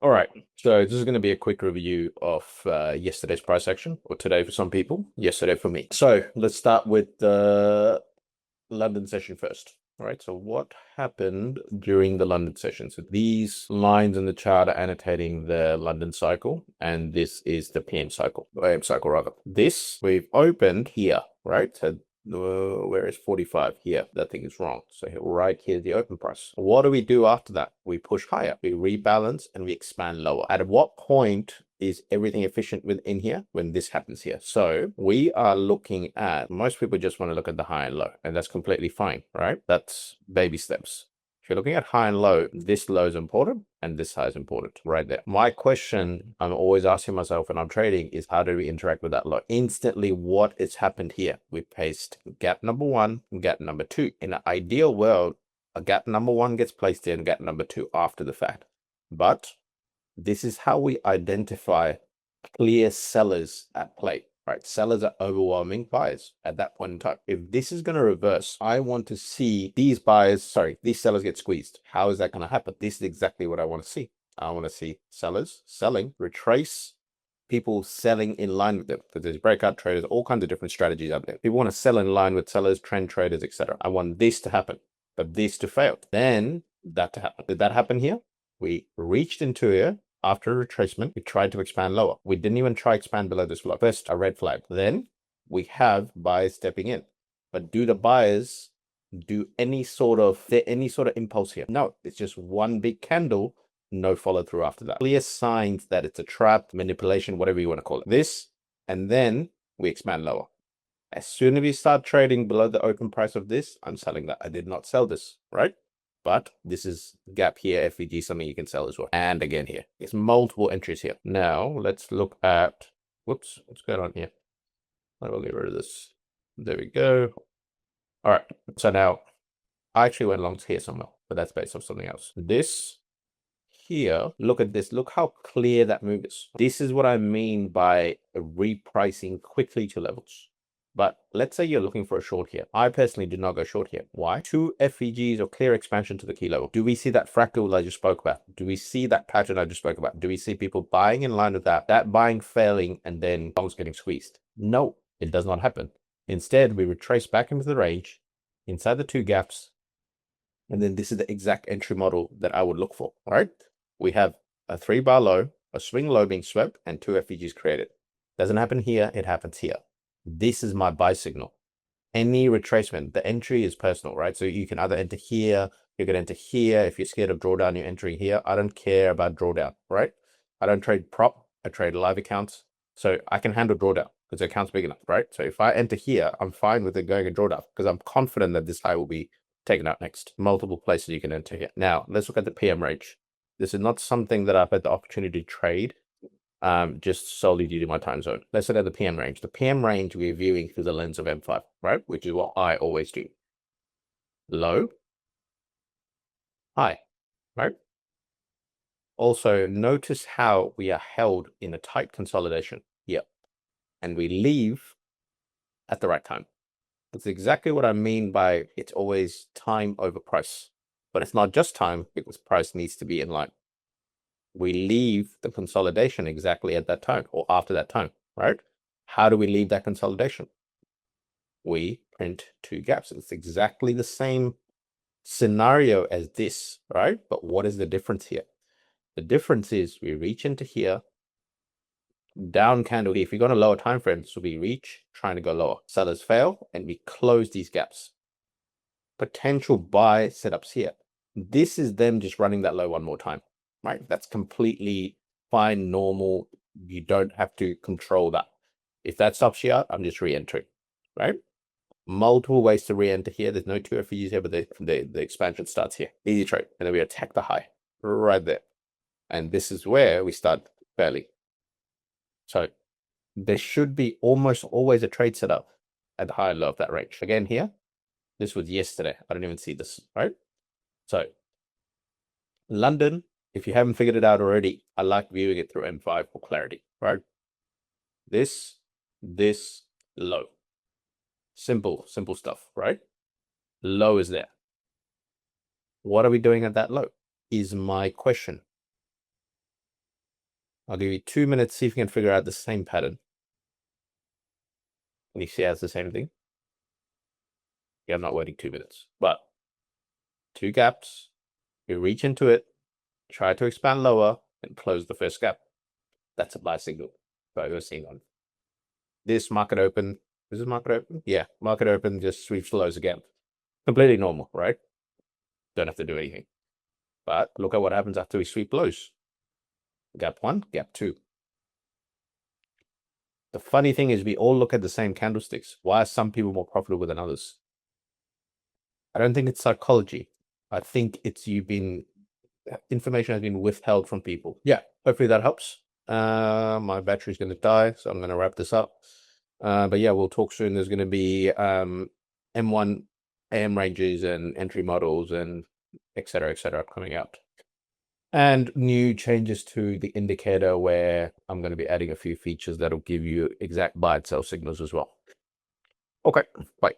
All right, so this is going to be a quick review of yesterday's price action, or today for some people, yesterday for me. So let's start with the London session first. All right, so what happened during the London session? So these lines in the chart are annotating the London cycle, and this is the PM cycle, AM cycle rather. This we've opened here, right? So where is 45 here? That thing is wrong. So right here, the open price. What do we do after that? We push higher, we rebalance, and we expand lower. At what point is everything efficient within here when this happens here? So we are looking at, most people just want to look at the high and low, and that's completely fine, right? That's baby steps. If you're looking at high and low, this low is important and this high is important right there. My question I'm always asking myself when I'm trading is, how do we interact with that low? Instantly, what has happened here? We placed gap number one, gap number two. In an ideal world, a gap number one gets placed in, gap number two after the fact. But this is how we identify clear sellers at play, right? Sellers are overwhelming buyers at that point in time. If this is going to reverse, I want to see these these sellers get squeezed. How is that going to happen? This is exactly what I want to see. I want to see sellers selling, retrace, people selling in line with them, because there's breakout traders, all kinds of different strategies out there. People want to sell in line with sellers, trend traders, etc. I want this to happen, but this to fail. Then that to happen. Did that happen here? We reached into here. After retracement, we tried to expand lower. We didn't even try expand below this block. First, a red flag. Then we have buyers stepping in. But do the buyers do any sort of impulse here? No, it's just one big candle, no follow through after that. Clear signs that it's a trap, manipulation, whatever you want to call it. This, and then we expand lower. As soon as we start trading below the open price of this, I'm selling that. I did not sell this, right? But this is gap here, FVG, something you can sell as well. And again here, it's multiple entries here. Now let's look at, whoops, what's going on here? I will get rid of this. There we go. All right, so now I actually went long here somewhere, but that's based off something else. This here, look at this. Look how clear that move is. This is what I mean by repricing quickly to levels. But let's say you're looking for a short here. I personally did not go short here. Why? Two FVGs or clear expansion to the key level. Do we see that fractal I just spoke about? Do we see that pattern I just spoke about? Do we see people buying in line with that buying failing, and then longs getting squeezed? No, it does not happen. Instead, we retrace back into the range, inside the two gaps, and then this is the exact entry model that I would look for, all right? We have a 3-bar low, a swing low being swept, and two FVGs created. Doesn't happen here, it happens here. This is my buy signal. Any retracement, the entry is personal, right? So you can either enter here, you can enter here. If you're scared of drawdown, you're entering here. I don't care about drawdown, right? I don't trade prop, I trade live accounts. So I can handle drawdown because the account's big enough, right? So if I enter here, I'm fine with it going in drawdown because I'm confident that this high will be taken out next. Multiple places you can enter here. Now, let's look at the PM range. This is not something that I've had the opportunity to trade, just solely due to my time zone. Let's look at the PM range. The PM range we're viewing through the lens of M5, right? Which is what I always do. Low, high, right? Also, notice how we are held in a tight consolidation here, and we leave at the right time. That's exactly what I mean by it's always time over price. But it's not just time, because price needs to be in line. We leave the consolidation exactly at that time or after that time, right? How do we leave that consolidation? We print two gaps. It's exactly the same scenario as this, right? But what is the difference here? The difference is we reach into here, down candle here. If you're going to lower time frame, so we reach, trying to go lower. Sellers fail, and we close these gaps. Potential buy setups here. This is them just running that low one more time, right? That's completely fine, normal. You don't have to control that. If that stops here, I'm just re-entering, right? Multiple ways to re-enter here. There's no two FVGs here, but the expansion starts here. Easy trade. And then we attack the high right there. And this is where we start fairly. So there should be almost always a trade setup at the high and low of that range. Again here, this was yesterday. I don't even see this, right? So London, if you haven't figured it out already, I like viewing it through M5 for clarity, right? This, low. Simple stuff, right? Low is there. What are we doing at that low is my question. I'll give you 2 minutes, see if you can figure out the same pattern. And you see it's the same thing. Yeah, I'm not waiting 2 minutes, but 2 gaps, you reach into it, try to expand lower, and close the first gap. That's a buy signal. So you're seeing on this market open. Is this market open? Yeah, market open, just sweeps lows again. Completely normal, right? Don't have to do anything. But look at what happens after we sweep lows. Gap 1, gap 2. The funny thing is we all look at the same candlesticks. Why are some people more profitable than others? I don't think it's psychology. I think it's information has been withheld from people. Yeah, hopefully that helps. My battery's going to die, so I'm going to wrap this up. But yeah, we'll talk soon. There's going to be M1 AM ranges and entry models and et cetera, coming out. And new changes to the indicator where I'm going to be adding a few features that'll give you exact buy and sell signals as well. Okay, bye.